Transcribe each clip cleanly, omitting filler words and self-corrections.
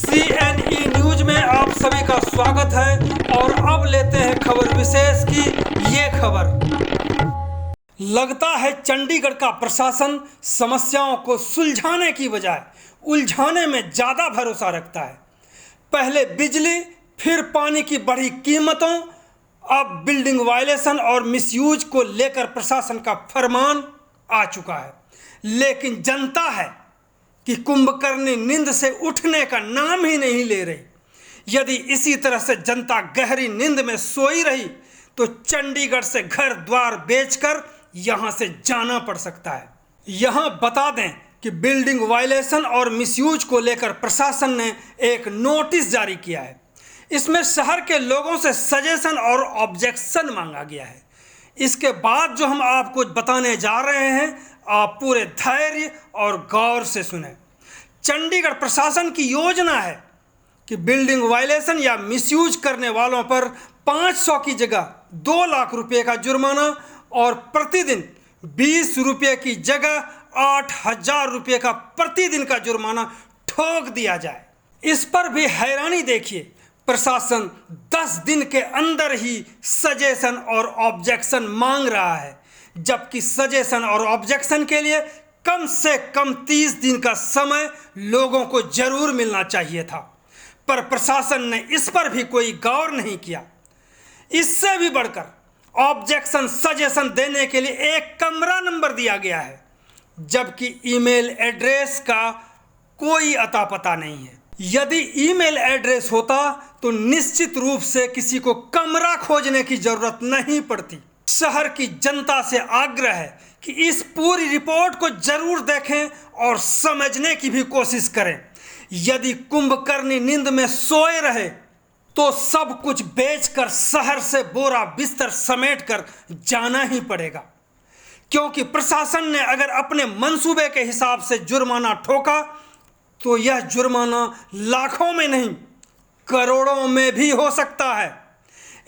CNE news में आप सभी का स्वागत है और अब लेते हैं खबर विशेष की ये खबर। लगता है चंडीगढ़ का प्रशासन समस्याओं को सुलझाने की बजाय उलझाने में ज़्यादा भरोसा रखता है। पहले बिजली, फिर पानी की बढ़ी कीमतों, अब बिल्डिंग वायलेशन और मिसयूज को लेकर प्रशासन का फरमान आ चुका है। लेकिन जनता है कि कुंभकर्णी नींद से उठने का नाम ही नहीं ले रही। यदि इसी तरह से जनता गहरी नींद में सोई रही तो चंडीगढ़ से घर द्वार बेचकर यहां से जाना पड़ सकता है। यहां बता दें कि बिल्डिंग वायलेशन और मिसयूज को लेकर प्रशासन ने एक नोटिस जारी किया है। इसमें शहर के लोगों से सजेशन और ऑब्जेक्शन मांगा गया है। इसके बाद जो हम आपको बताने जा रहे हैं, आप पूरे धैर्य और गौर से सुने। चंडीगढ़ प्रशासन की योजना है कि बिल्डिंग वायलेशन या मिसयूज करने वालों पर 500 की जगह 2 लाख रुपए का जुर्माना और प्रतिदिन 20 रुपये की जगह 8,000 रुपये का प्रतिदिन का जुर्माना ठोक दिया जाए। इस पर भी हैरानी देखिए, प्रशासन 10 दिन के अंदर ही सजेशन और ऑब्जेक्शन मांग रहा है, जबकि सजेशन और ऑब्जेक्शन के लिए कम से कम 30 दिन का समय लोगों को जरूर मिलना चाहिए था। पर प्रशासन ने इस पर भी कोई गौर नहीं किया। इससे भी बढ़कर ऑब्जेक्शन सजेशन देने के लिए एक कमरा नंबर दिया गया है, जबकि ईमेल एड्रेस का कोई अता पता नहीं है। यदि ईमेल एड्रेस होता तो निश्चित रूप से किसी को कमरा खोजने की जरूरत नहीं पड़ती। शहर की जनता से आग्रह है कि इस पूरी रिपोर्ट को जरूर देखें और समझने की भी कोशिश करें। यदि कुंभकर्णी नींद में सोए रहे तो सब कुछ बेचकर शहर से बोरा बिस्तर समेटकर जाना ही पड़ेगा, क्योंकि प्रशासन ने अगर अपने मंसूबे के हिसाब से जुर्माना ठोका तो यह जुर्माना लाखों में नहीं करोड़ों में भी हो सकता है।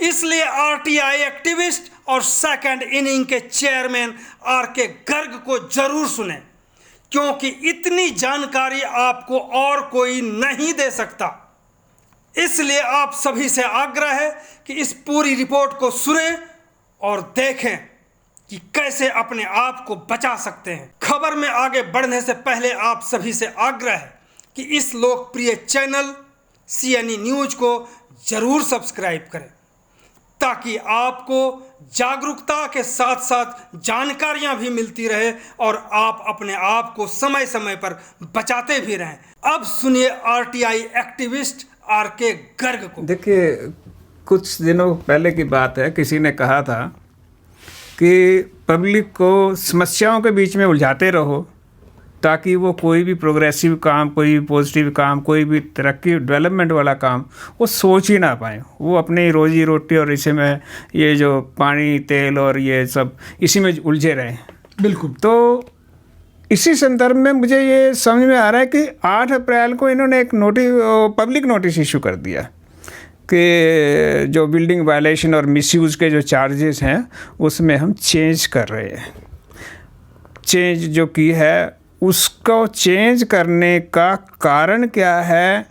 इसलिए RTI एक्टिविस्ट और सेकंड इनिंग के चेयरमैन RK गर्ग को जरूर सुने, क्योंकि इतनी जानकारी आपको और कोई नहीं दे सकता। इसलिए आप सभी से आग्रह है कि इस पूरी रिपोर्ट को सुने और देखें कि कैसे अपने आप को बचा सकते हैं। खबर में आगे बढ़ने से पहले आप सभी से आग्रह है कि इस लोकप्रिय चैनल CNE न्यूज को जरूर सब्सक्राइब करें, ताकि आपको जागरूकता के साथ साथ जानकारियां भी मिलती रहे और आप अपने आप को समय समय पर बचाते भी रहें। अब सुनिए RTI एक्टिविस्ट RK गर्ग को। देखिए, कुछ दिनों पहले की बात है, किसी ने कहा था कि पब्लिक को समस्याओं के बीच में उलझाते रहो ताकि वो कोई भी प्रोग्रेसिव काम, कोई भी पॉजिटिव काम, कोई भी तरक्की डेवलपमेंट वाला काम वो सोच ही ना पाए। वो अपनी रोजी रोटी और इसी में ये जो पानी तेल और ये सब इसी में उलझे रहे। बिल्कुल। तो इसी संदर्भ में मुझे ये समझ में आ रहा है कि 8 अप्रैल को इन्होंने एक पब्लिक नोटिस इशू कर दिया कि जो बिल्डिंग वायलेशन और मिसयूज़ के जो चार्जेस हैं उसमें हम चेंज कर रहे हैं। चेंज जो की है उसको चेंज करने का कारण क्या है,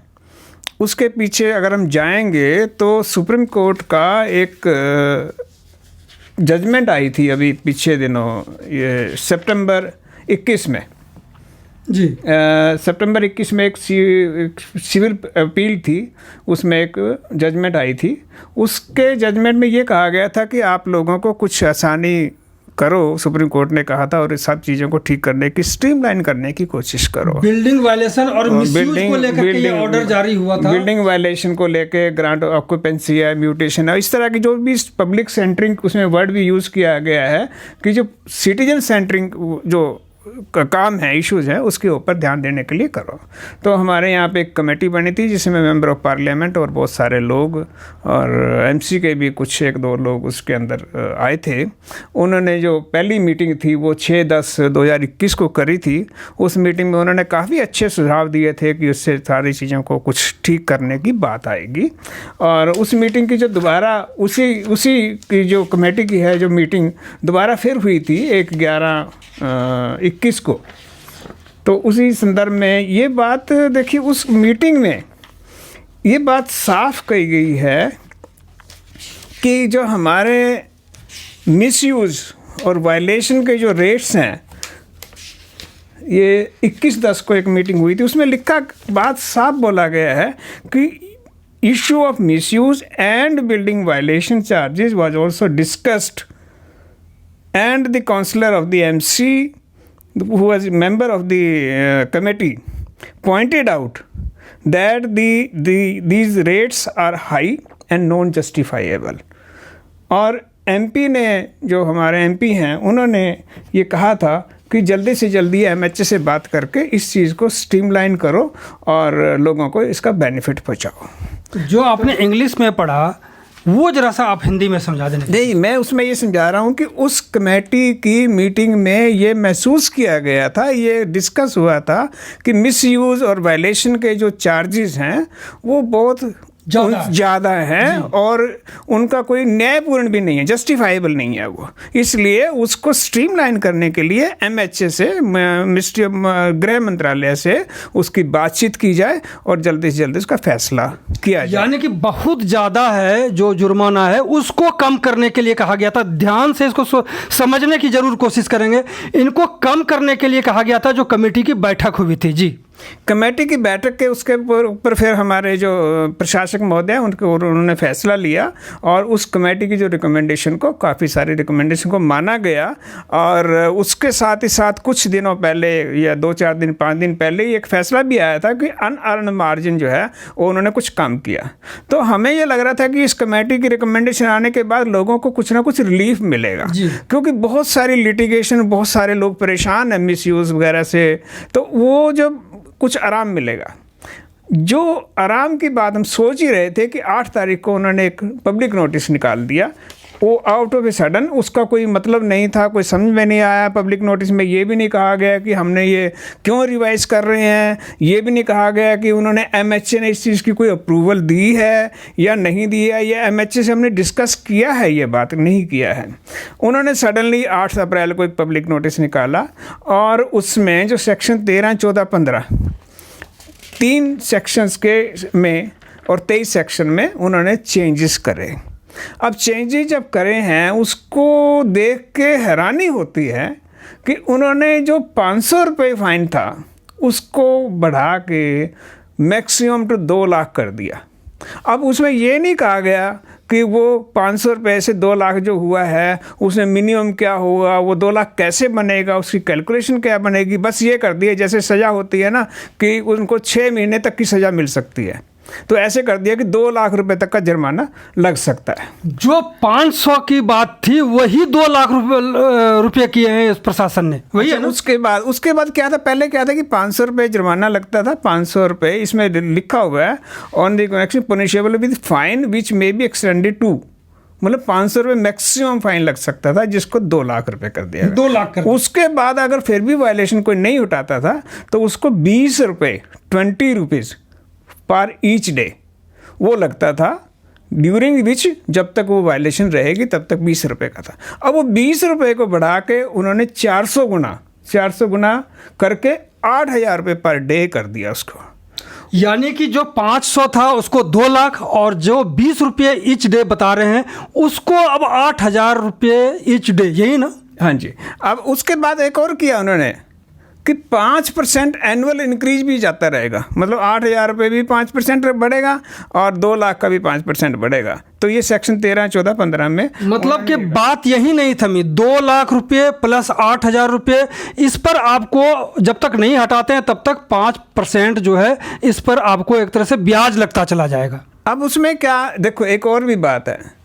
उसके पीछे अगर हम जाएंगे तो सुप्रीम कोर्ट का एक जजमेंट आई थी अभी पिछले दिनों, ये सितंबर 21 में जी। सितंबर 21 में एक सिविल अपील थी, उसमें एक जजमेंट आई थी। उसके जजमेंट में ये कहा गया था कि आप लोगों को कुछ आसानी करो, सुप्रीम कोर्ट ने कहा था, और इस सब चीज़ों को ठीक करने की, स्ट्रीमलाइन करने की कोशिश करो। बिल्डिंग वायलेशन और मिसयूज को लेकर के ये ऑर्डर जारी हुआ था। बिल्डिंग वायलेशन को लेके ग्रांट ऑक्यूपेंसी है, म्यूटेशन है, इस तरह की जो भी पब्लिक सेंटरिंग, उसमें वर्ड भी यूज़ किया गया है कि जो सिटीजन सेंटरिंग जो काम है, इश्यूज़ हैं, उसके ऊपर ध्यान देने के लिए करो। तो हमारे यहाँ पे एक कमेटी बनी थी जिसमें मेंबर ऑफ पार्लियामेंट और बहुत सारे लोग और MC के भी कुछ 1-2 लोग उसके अंदर आए थे। उन्होंने जो पहली मीटिंग थी वो 6/10/2021 को करी थी। उस मीटिंग में उन्होंने काफ़ी अच्छे सुझाव दिए थे कि उससे सारी चीज़ों को कुछ ठीक करने की बात आएगी। और उस मीटिंग की जो दोबारा उसी की जो कमेटी की है जो मीटिंग दोबारा फिर हुई थी 1/11/21 को। तो उसी संदर्भ में ये बात देखिए, उस मीटिंग में ये बात साफ कही गई है कि जो हमारे मिसयूज़ और वायलेशन के जो रेट्स हैं, ये 21/10 को एक मीटिंग हुई थी, उसमें लिखा बात साफ बोला गया है कि issue of misuse and building violation charges was also discussed, and the councillor of the MC, who was a member of the committee, pointed out that these rates are high and non justifiable. और MP ने, जो हमारे MP हैं, उन्होंने ये कहा था कि जल्दी से जल्दी MHA से बात करके इस चीज़ को स्ट्रीमलाइन करो और लोगों को इसका बेनिफिट पहुंचाओ। जो आपने इंग्लिश में पढ़ा वो जरा सा आप हिंदी में समझा देना। नहीं, मैं उसमें ये समझा रहा हूँ कि उस कमेटी की मीटिंग में ये महसूस किया गया था, ये डिस्कस हुआ था कि मिसयूज़ और वायलेशन के जो चार्जेस हैं वो बहुत ज़्यादा हैं और उनका कोई न्यायपूर्ण भी नहीं है, जस्टिफाइबल नहीं है वो। इसलिए उसको स्ट्रीमलाइन करने के लिए MHA से, गृह मंत्रालय से उसकी बातचीत की जाए और जल्दी से जल्दी उसका फैसला किया जाए। यानी कि बहुत ज़्यादा है जो जुर्माना है, उसको कम करने के लिए कहा गया था। ध्यान से इसको समझने की जरूर कोशिश करेंगे। इनको कम करने के लिए कहा गया था, जो कमेटी की बैठक हुई थी। जी, कमेटी की बैठक के उसके ऊपर फिर हमारे जो प्रशासक महोदय उन्होंने फैसला लिया और उस कमेटी की जो रिकमेंडेशन को, काफ़ी सारी रिकमेंडेशन को माना गया। और उसके साथ ही साथ कुछ दिनों पहले या 2-4 दिन 5 दिन पहले एक फैसला भी आया था कि अनअर्न मार्जिन जो है वो उन्होंने कुछ कम किया। तो हमें ये लग रहा था कि इस कमेटी की रिकमेंडेशन आने के बाद लोगों को कुछ ना कुछ रिलीफ मिलेगा, क्योंकि बहुत सारी लिटिगेशन, बहुत सारे लोग परेशान हैं मिसयूज़ वगैरह से, तो वो जो कुछ आराम मिलेगा। जो आराम की बात हम सोच ही रहे थे कि 8 तारीख को उन्होंने एक पब्लिक नोटिस निकाल दिया, वो आउट ऑफ ए सडन, उसका कोई मतलब नहीं था, कोई समझ में नहीं आया। पब्लिक नोटिस में ये भी नहीं कहा गया कि हमने ये क्यों रिवाइज़ कर रहे हैं, ये भी नहीं कहा गया कि उन्होंने MHA ने इस चीज़ की कोई अप्रूवल दी है या नहीं दी है, या MHA से हमने डिस्कस किया है, ये बात नहीं किया है। उन्होंने सडनली 8 अप्रैल को एक पब्लिक नोटिस निकाला और उसमें जो सेक्शन 13, 14, 15 3 सेक्शंस के में और 23 सेक्शन में उन्होंने चेंजेस करे। अब चेंजेस जब करे हैं उसको देख के हैरानी होती है कि उन्होंने जो 500 रुपये फ़ाइन था उसको बढ़ा के मैक्सिमम टू 2 लाख कर दिया। अब उसमें ये नहीं कहा गया कि वो 500 रुपये से 2 लाख जो हुआ है उसमें मिनिमम क्या होगा, वो 2 लाख कैसे बनेगा, उसकी कैलकुलेशन क्या बनेगी। बस ये कर दिया जैसे सज़ा होती है ना कि उनको 6 महीने तक की सज़ा मिल सकती है, तो ऐसे कर दिया कि 2 लाख रुपए तक का जुर्माना लग सकता है। जो 500 की बात थी वही 2 लाख रुपये किए हैं इस प्रशासन ने, वही है ना? उसके बाद क्या था, पहले क्या था कि 500 रुपये जुर्माना लगता था। 500 रुपये इसमें लिखा हुआ है on the connection punishable with fine which may be extended to, मतलब 500 रुपये मैक्सिमम फाइन लग सकता था, जिसको 2 लाख रुपए कर दिया, 2 लाख कर। उसके बाद अगर फिर भी वायलेशन कोई नहीं उठाता था तो उसको 20 रुपये 20 रुपीज़ पर ईच डे वो लगता था, ड्यूरिंग विच जब तक वो वायलेशन रहेगी तब तक 20 रुपये का था। अब वो 20 रुपये को बढ़ा के उन्होंने 400 गुना करके 8,000 रुपये पर डे कर दिया उसको। यानी कि जो 500 था उसको 2 लाख और जो 20 रुपये ईच डे बता रहे हैं उसको अब 8,000 रुपये ईच डे, यही ना? हाँ जी। अब उसके बाद एक और किया उन्होंने कि 5% एनुअल इंक्रीज भी जाता रहेगा, मतलब 8,000 रुपये भी 5% बढ़ेगा और 2 लाख का भी 5% बढ़ेगा। तो ये सेक्शन 13, 14, 15 में मतलब कि बात यही नहीं थमी, 2 लाख रुपये प्लस 8,000 रुपये, इस पर आपको जब तक नहीं हटाते हैं तब तक 5% जो है इस पर आपको एक तरह से ब्याज लगता चला जाएगा। अब उसमें क्या, देखो एक और भी बात है।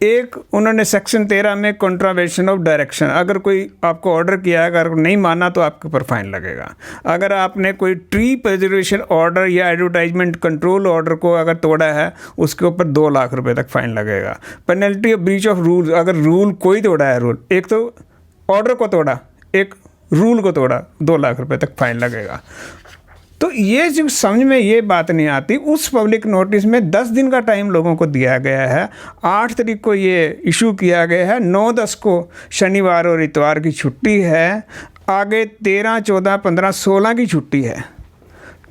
एक उन्होंने सेक्शन 13 में कॉन्ट्रावेंशन ऑफ डायरेक्शन, अगर कोई आपको ऑर्डर किया है, अगर नहीं माना तो आपके ऊपर फाइन लगेगा। अगर आपने कोई ट्री प्रिजर्वेशन ऑर्डर या एडवर्टाइजमेंट कंट्रोल ऑर्डर को अगर तोड़ा है उसके ऊपर 2 लाख रुपए तक फाइन लगेगा। Penalty of breach of rule, अगर रूल कोई तोड़ा है, रूल एक तो ऑर्डर को तोड़ा, एक रूल को तोड़ा, 2 लाख रुपए तक फाइन लगेगा। तो ये जो समझ में ये बात नहीं आती, उस पब्लिक नोटिस में 10 दिन का टाइम लोगों को दिया गया है। 8 तारीख को ये इशू किया गया है, 9-10 को शनिवार और इतवार की छुट्टी है, आगे 13, 14, 15, 16 की छुट्टी है।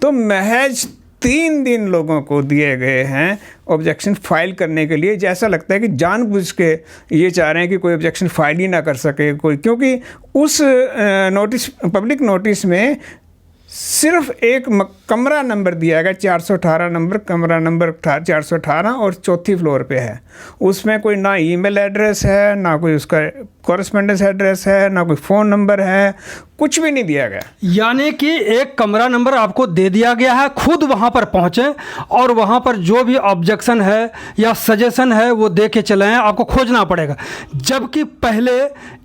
तो महज 3 दिन लोगों को दिए गए हैं ऑब्जेक्शन फाइल करने के लिए। जैसा लगता है कि जानबूझ के ये चाह रहे हैं कि कोई ऑब्जेक्शन फाइल ही ना कर सके कोई, क्योंकि उस नोटिस, पब्लिक नोटिस में सिर्फ एक कमरा नंबर दिया गया, 418 नंबर, कमरा नंबर 418 और 4थी फ्लोर पे है। उसमें कोई ना ईमेल एड्रेस है, ना कोई उसका कॉरेस्पेंडेंस एड्रेस है, ना कोई फ़ोन नंबर है, कुछ भी नहीं दिया गया। यानी कि एक कमरा नंबर आपको दे दिया गया है, खुद वहाँ पर पहुँचें और वहाँ पर जो भी ऑब्जेक्शन है या सजेशन है वो दे के चले आएँ, आपको खोजना पड़ेगा। जबकि पहले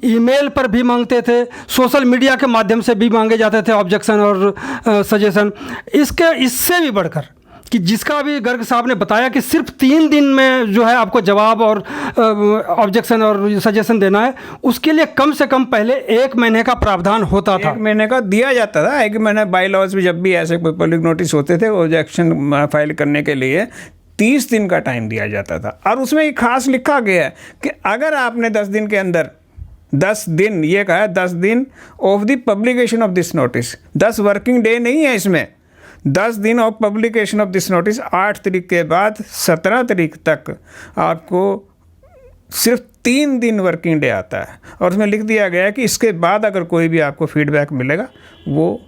ईमेल पर भी मांगते थे, सोशल मीडिया के माध्यम से भी मांगे जाते थे ऑब्जेक्शन और सजेशन। इससे भी बढ़कर कि जिसका अभी गर्ग साहब ने बताया कि सिर्फ 3 दिन में जो है आपको जवाब और ऑब्जेक्शन और सजेशन देना है, उसके लिए कम से कम पहले 1 महीने का प्रावधान होता था। 1 महीने का दिया जाता था। 1 महीने बाई लॉज में जब भी ऐसे कोई पब्लिक नोटिस होते थे ऑब्जेक्शन फाइल करने के लिए 30 दिन का टाइम दिया जाता था। और उसमें एक खास लिखा गया है कि अगर आपने 10 दिन के अंदर, 10 दिन ये कहा है, 10 दिन of the publication of this notice, 10 working day नहीं है इसमें, 10 दिन of publication of this notice, 8 तारीख के बाद 17 तारीख तक आपको सिर्फ 3 दिन वर्किंग डे आता है। और उसमें लिख दिया गया है कि इसके बाद अगर कोई भी आपको फीडबैक मिलेगा वो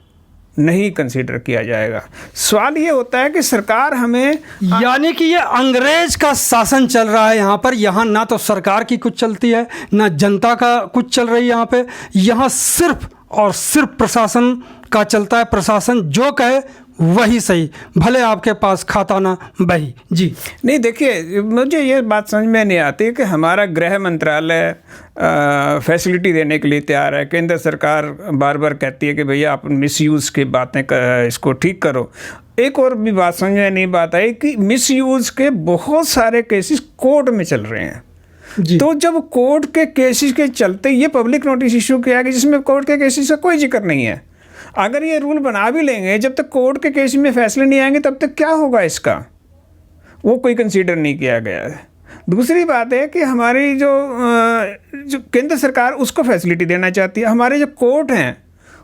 नहीं कंसीडर किया जाएगा। सवाल ये होता है कि सरकार हमें, यानी कि ये अंग्रेज का शासन चल रहा है यहाँ पर। यहाँ ना तो सरकार की कुछ चलती है, ना जनता का कुछ चल रही है यहाँ पे। यहाँ सिर्फ और सिर्फ प्रशासन का चलता है। प्रशासन जो कहे वही सही, भले आपके पास खाता ना बही। जी नहीं, देखिए मुझे ये बात समझ में नहीं आती कि हमारा गृह मंत्रालय फैसिलिटी देने के लिए तैयार है। केंद्र सरकार बार बार कहती है कि भैया आप मिसयूज़ की बातें इसको ठीक करो। एक और भी बात समझ में नहीं बात आई कि मिसयूज़ के बहुत सारे केसेस कोर्ट में चल रहे हैं। तो जब कोर्ट के केसेस के चलते ये पब्लिक नोटिस इशू किया कि जिसमें कोर्ट के केसेस का कोई जिक्र नहीं है, अगर ये रूल बना भी लेंगे, जब तक कोर्ट के केस में फैसले नहीं आएंगे तब तक क्या होगा इसका, वो कोई कंसीडर नहीं किया गया है। दूसरी बात है कि हमारी जो केंद्र सरकार उसको फैसिलिटी देना चाहती है, हमारे जो कोर्ट हैं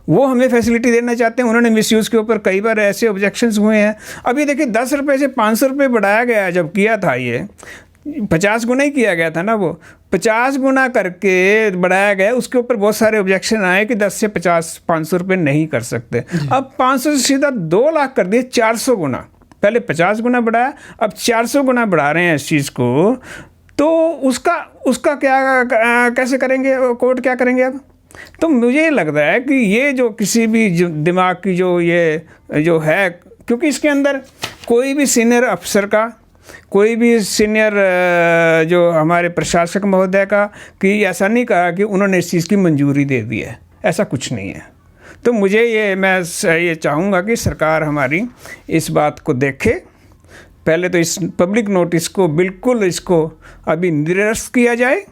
वो हमें फैसिलिटी देना चाहते हैं। उन्होंने मिसयूज़ के ऊपर कई बार ऐसे ऑब्जेक्शंस हुए हैं। अभी देखिए 10 रुपये से 500 रुपये बढ़ाया गया, जब किया था ये 50 गुना ही किया गया था ना, वो 50 गुना करके बढ़ाया गया। उसके ऊपर बहुत सारे ऑब्जेक्शन आए कि 10 से 50 500 रुपये नहीं कर सकते। अब 500 से सीधा 2 लाख कर दिए, 400 गुना। पहले 50 गुना बढ़ाया, अब 400 गुना बढ़ा रहे हैं इस चीज़ को। तो उसका क्या कैसे करेंगे, कोर्ट क्या करेंगे अब? तो मुझे लगता है कि ये जो किसी भी दिमाग की जो है, क्योंकि इसके अंदर कोई भी सीनियर अफसर का, कोई भी सीनियर जो हमारे प्रशासक महोदय का, कि ऐसा नहीं कहा कि उन्होंने इस चीज़ की मंजूरी दे दी है, ऐसा कुछ नहीं है। तो मैं ये चाहूँगा कि सरकार हमारी इस बात को देखे। पहले तो इस पब्लिक नोटिस को बिल्कुल इसको अभी निरस्त किया जाए,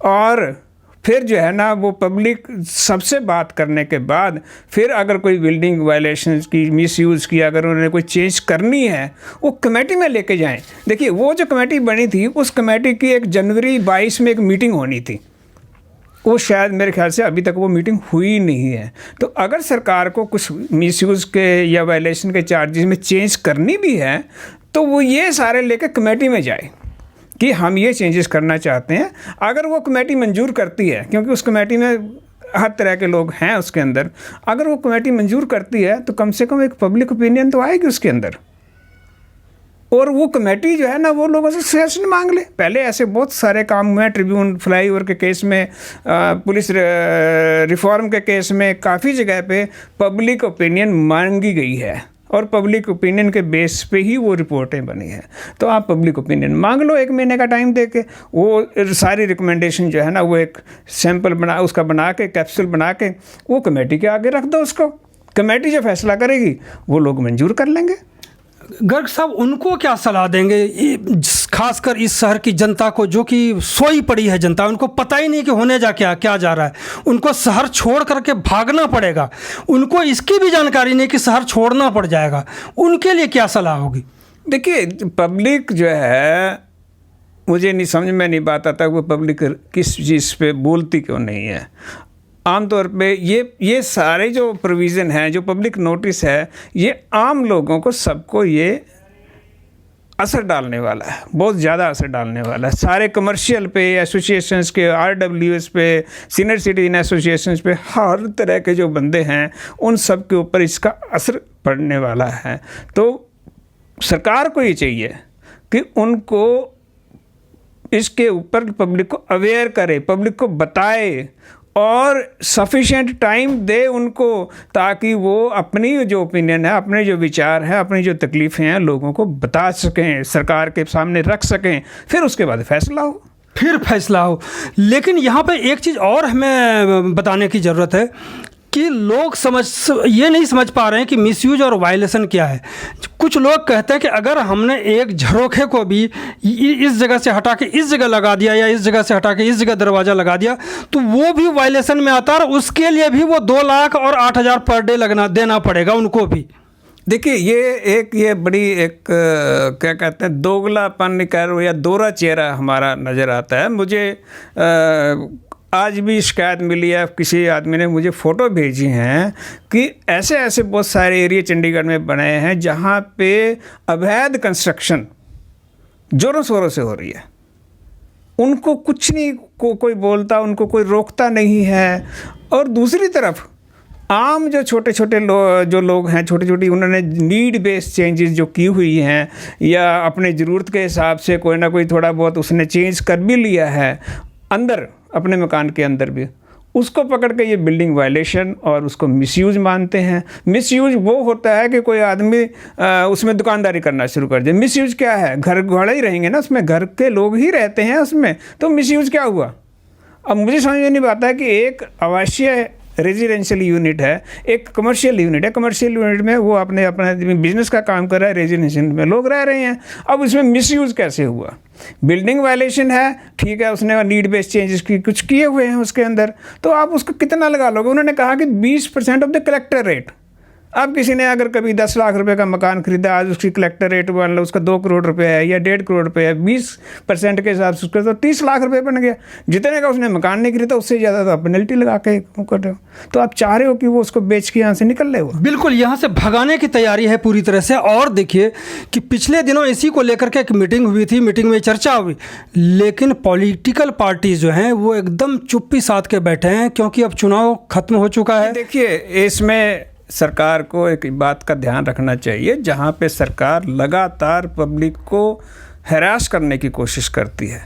और फिर जो है ना वो पब्लिक सबसे बात करने के बाद फिर अगर कोई बिल्डिंग वायलेशन की, मिसयूज़ की, अगर उन्होंने कोई चेंज करनी है वो कमेटी में लेके जाएं। देखिए वो जो कमेटी बनी थी, उस कमेटी की 1 जनवरी 22 में एक मीटिंग होनी थी, वो शायद मेरे ख्याल से अभी तक वो मीटिंग हुई नहीं है। तो अगर सरकार को कुछ मिसयूज़ के या वायलेशन के चार्जेस में चेंज करनी भी है तो वो ये सारे लेकर कमेटी में जाए कि हम ये चेंजेस करना चाहते हैं। अगर वो कमेटी मंजूर करती है, क्योंकि उस कमेटी में हर तरह के लोग हैं उसके अंदर, अगर वो कमेटी मंजूर करती है तो कम से कम एक पब्लिक ओपिनियन तो आएगी उसके अंदर, और वो कमेटी जो है ना वो लोगों से सजेशन मांग ले। पहले ऐसे बहुत सारे काम हुए हैं, ट्रिब्यून फ्लाईओवर के केस में, पुलिस रिफॉर्म के केस में, काफ़ी जगह पे पब्लिक ओपिनियन मांगी गई है और पब्लिक ओपिनियन के बेस पे ही वो रिपोर्टें बनी हैं। तो आप पब्लिक ओपिनियन मांग लो 1 महीने का टाइम दे के, वो सारी रिकमेंडेशन जो है ना वो एक सैंपल बना के कैप्सूल बना के वो कमेटी के आगे रख दो उसको। कमेटी जो फैसला करेगी वो लोग मंजूर कर लेंगे। गर्ग साहब उनको क्या सलाह देंगे, खासकर इस शहर की जनता को, जो कि सोई पड़ी है जनता, उनको पता ही नहीं कि होने क्या जा रहा है, उनको शहर छोड़ करके भागना पड़ेगा, उनको इसकी भी जानकारी नहीं कि शहर छोड़ना पड़ जाएगा, उनके लिए क्या सलाह होगी? देखिए पब्लिक जो है, मुझे नहीं समझ में नहीं बात आता वो पब्लिक किस चीज़ पे बोलती क्यों नहीं है। आमतौर पे ये सारे जो प्रोविज़न हैं, जो पब्लिक नोटिस है, ये आम लोगों को सबको ये असर डालने वाला है, बहुत ज़्यादा असर डालने वाला है। सारे कमर्शियल पे, एसोसिएशंस के, RWS पे, सीनियर सिटीजन एसोसिएशंस पे, हर तरह के जो बंदे हैं उन सब के ऊपर इसका असर पड़ने वाला है। तो सरकार को ये चाहिए कि उनको इसके ऊपर पब्लिक को अवेयर करे, पब्लिक को बताए और सफिशेंट टाइम दे उनको, ताकि वो अपनी जो ओपिनियन है, अपने जो विचार हैं, अपनी जो तकलीफ़ें हैं लोगों को बता सकें, सरकार के सामने रख सकें, फिर उसके बाद फैसला हो। लेकिन यहाँ पे एक चीज़ और हमें बताने की ज़रूरत है कि लोग ये नहीं समझ पा रहे हैं कि मिसयूज और वायलेशन क्या है। कुछ लोग कहते हैं कि अगर हमने एक झरोखे को भी इस जगह से हटा के इस जगह लगा दिया या इस जगह से हटा के इस जगह दरवाज़ा लगा दिया तो वो भी वायलेशन में आता है, और उसके लिए भी वो 2 लाख और 8,000 पर डे देना पड़ेगा उनको भी। देखिए, ये बड़ी एक क्या कहते हैं, दोगलापन करो या दोहरा चेहरा हमारा नज़र आता है। मुझे आज भी शिकायत मिली है, किसी आदमी ने मुझे फ़ोटो भेजी हैं कि ऐसे बहुत सारे एरिया चंडीगढ़ में बने हैं जहाँ पे अवैध कंस्ट्रक्शन ज़ोरों शोरों से हो रही है। उनको कुछ नहीं कोई बोलता, उनको कोई रोकता नहीं है। और दूसरी तरफ आम जो छोटे लोग हैं, छोटी उन्होंने नीड बेस्ड चेंजेस जो की हुई हैं या अपने ज़रूरत के हिसाब से कोई ना कोई थोड़ा बहुत उसने चेंज कर भी लिया है अंदर, अपने मकान के अंदर भी, उसको पकड़ के ये बिल्डिंग वायलेशन और उसको मिसयूज मानते हैं। मिसयूज वो होता है कि कोई आदमी उसमें दुकानदारी करना शुरू कर दे। मिसयूज क्या है? घर घोड़ा ही रहेंगे ना, उसमें घर के लोग ही रहते हैं उसमें, तो मिसयूज क्या हुआ? अब मुझे समझ में नहीं आता है कि एक आवासीय रेजिडेंशियल यूनिट है, एक कमर्शियल यूनिट है। कमर्शियल यूनिट में वो अपना बिजनेस का काम कर रहा है, रेजिडेंशियल में लोग रह रहे हैं। अब इसमें मिसयूज कैसे हुआ? बिल्डिंग वायलेशन है, ठीक है, उसने नीड बेस्ड चेंजेस की कुछ किए हुए हैं उसके अंदर, तो आप उसको कितना लगा लोगे? उन्होंने कहा कि 20% ऑफ द कलेक्टर रेट। अब किसी ने अगर कभी 10 लाख रुपए का मकान खरीदा, आज उसकी कलेक्टर रेट मान लो उसका 2 करोड़ रुपए है या 1.5 करोड़ रुपए है, 20% के हिसाब से उसका तो 30 लाख रुपए बन गया। जितने का उसने मकान नहीं खरीदा उससे ज़्यादा तो आप पेनल्टी लगा के कर रहे हो। तो आप चाह रहे हो कि वो उसको बेच के यहाँ से निकल रहे हो। बिल्कुल, यहाँ से भगाने की तैयारी है पूरी तरह से। और देखिए कि पिछले दिनों इसी को लेकर के एक मीटिंग हुई थी, मीटिंग में चर्चा हुई, लेकिन पॉलिटिकल पार्टी जो हैं वो एकदम चुप्पी साध के बैठे हैं, क्योंकि अब चुनाव खत्म हो चुका है। देखिए, इसमें सरकार को एक बात का ध्यान रखना चाहिए, जहाँ पे सरकार लगातार पब्लिक को हैरास करने की कोशिश करती है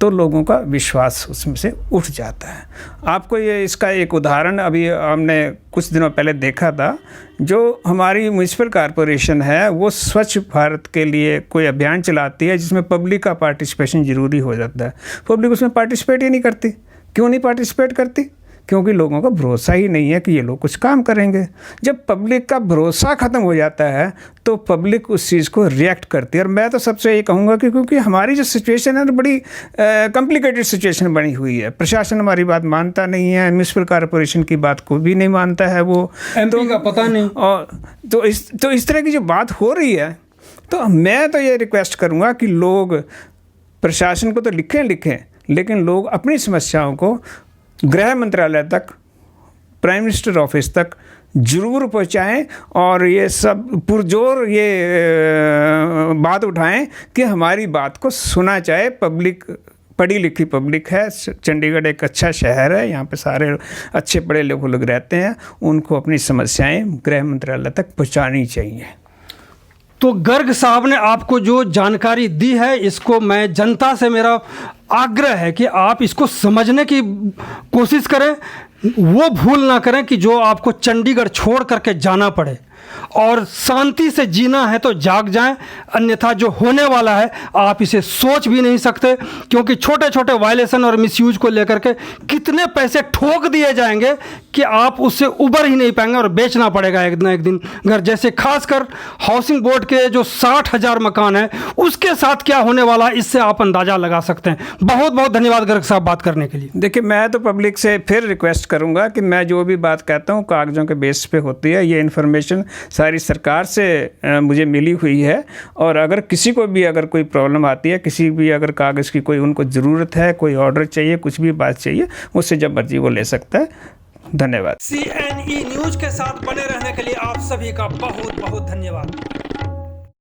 तो लोगों का विश्वास उसमें से उठ जाता है। आपको ये इसका एक उदाहरण अभी हमने कुछ दिनों पहले देखा था, जो हमारी म्यूनिसिपल कॉरपोरेशन है वो स्वच्छ भारत के लिए कोई अभियान चलाती है जिसमें पब्लिक का पार्टिसिपेशन ज़रूरी हो जाता है। पब्लिक उसमें पार्टिसिपेट ही नहीं करती। क्यों नहीं पार्टिसिपेट करती? क्योंकि लोगों का भरोसा ही नहीं है कि ये लोग कुछ काम करेंगे। जब पब्लिक का भरोसा ख़त्म हो जाता है तो पब्लिक उस चीज़ को रिएक्ट करती है। और मैं तो सबसे ये कहूँगा कि क्योंकि हमारी जो सिचुएशन है बड़ी कॉम्प्लिकेटेड सिचुएशन बनी हुई है। प्रशासन हमारी बात मानता नहीं है, म्यूनिसिपल कॉरपोरेशन की बात को भी नहीं मानता है, वो MP का पता नहीं। और तो इस तरह की जो बात हो रही है, तो मैं तो ये रिक्वेस्ट करूँगा कि लोग प्रशासन को तो लिखें, लेकिन लोग अपनी समस्याओं को गृह मंत्रालय तक, प्राइम मिनिस्टर ऑफिस तक जरूर पहुंचाएं और ये सब पुरजोर ये बात उठाएं कि हमारी बात को सुना जाए। पब्लिक पढ़ी लिखी पब्लिक है, चंडीगढ़ एक अच्छा शहर है, यहाँ पे सारे अच्छे पढ़े लिखे लोग रहते हैं, उनको अपनी समस्याएं गृह मंत्रालय तक पहुंचानी चाहिए। तो गर्ग साहब ने आपको जो जानकारी दी है, इसको मैं जनता से मेरा आग्रह है कि आप इसको समझने की कोशिश करें, वो भूल ना करें कि जो आपको चंडीगढ़ छोड़ करके जाना पड़े। और शांति से जीना है तो जाग जाएं, अन्यथा जो होने वाला है आप इसे सोच भी नहीं सकते, क्योंकि छोटे छोटे वायलेशन और मिसयूज को लेकर के कितने पैसे ठोक दिए जाएंगे कि आप उससे उबर ही नहीं पाएंगे और बेचना पड़ेगा एक ना एक दिन घर। जैसे खासकर हाउसिंग बोर्ड के जो 60,000 मकान है उसके साथ क्या होने वाला है, इससे आप अंदाज़ा लगा सकते हैं। बहुत बहुत धन्यवाद गर्ग साहब बात करने के लिए। देखिए, मैं तो पब्लिक से फिर रिक्वेस्ट करूँगा कि मैं जो भी बात कहता हूँ कागज़ों के बेस पे होती है। ये इन्फॉर्मेशन सारी सरकार से मुझे मिली हुई है। और अगर किसी को भी अगर कोई प्रॉब्लम आती है, किसी भी अगर कागज़ की कोई उनको ज़रूरत है, कोई ऑर्डर चाहिए, कुछ भी बात चाहिए, मुझसे जब मर्जी वो ले सकता है। धन्यवाद। CNE न्यूज़ के साथ बने रहने के लिए आप सभी का बहुत बहुत धन्यवाद।